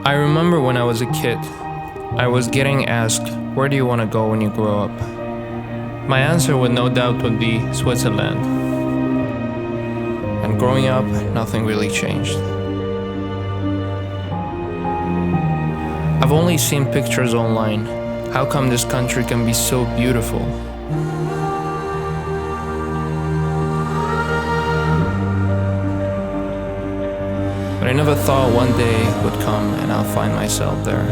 I remember when I was a kid, I was getting asked, where do you want to go when you grow up? My answer with no doubt would be Switzerland. And growing up, nothing really changed. I've only seen pictures online. How come this country can be so beautiful? But I never thought one day would come and I'll find myself there.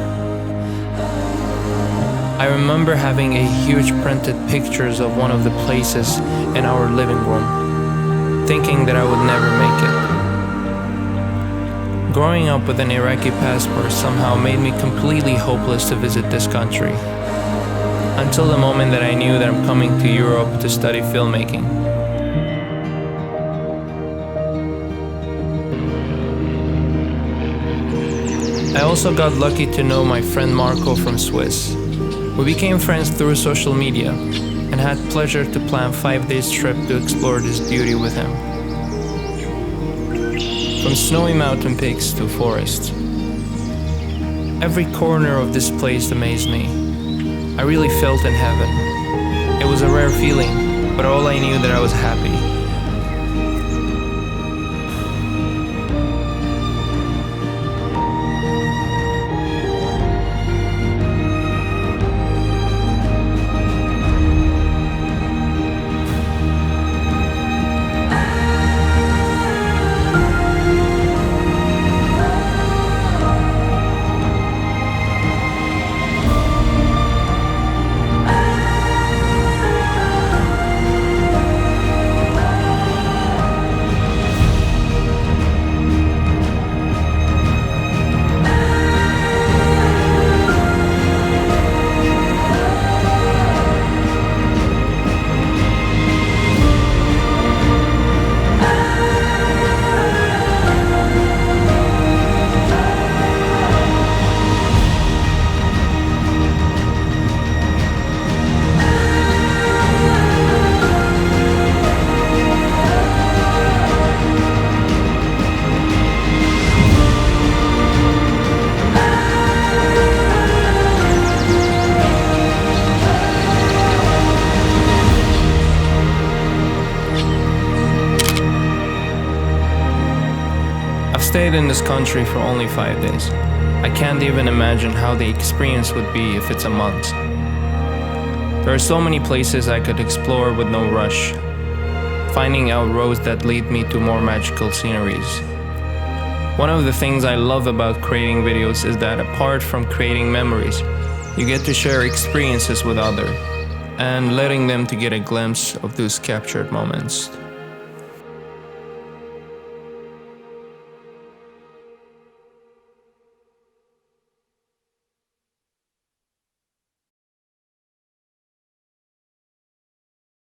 I remember having a huge printed pictures of one of the places in our living room, thinking that I would never make it. Growing up with an Iraqi passport somehow made me completely hopeless to visit this country, until the moment that I knew that I'm coming to Europe to study filmmaking. I also got lucky to know my friend Marco from Swiss. We became friends through social media and had pleasure to plan 5 days trip to explore this beauty with him. From snowy mountain peaks to forests. Every corner of this place amazed me. I really felt in heaven. It was a rare feeling, but all I knew that I was happy. I've stayed in this country for only 5 days. I can't even imagine how the experience would be if it's a month. There are so many places I could explore with no rush, finding out roads that lead me to more magical sceneries. One of the things I love about creating videos is that apart from creating memories, you get to share experiences with others and letting them to get a glimpse of those captured moments.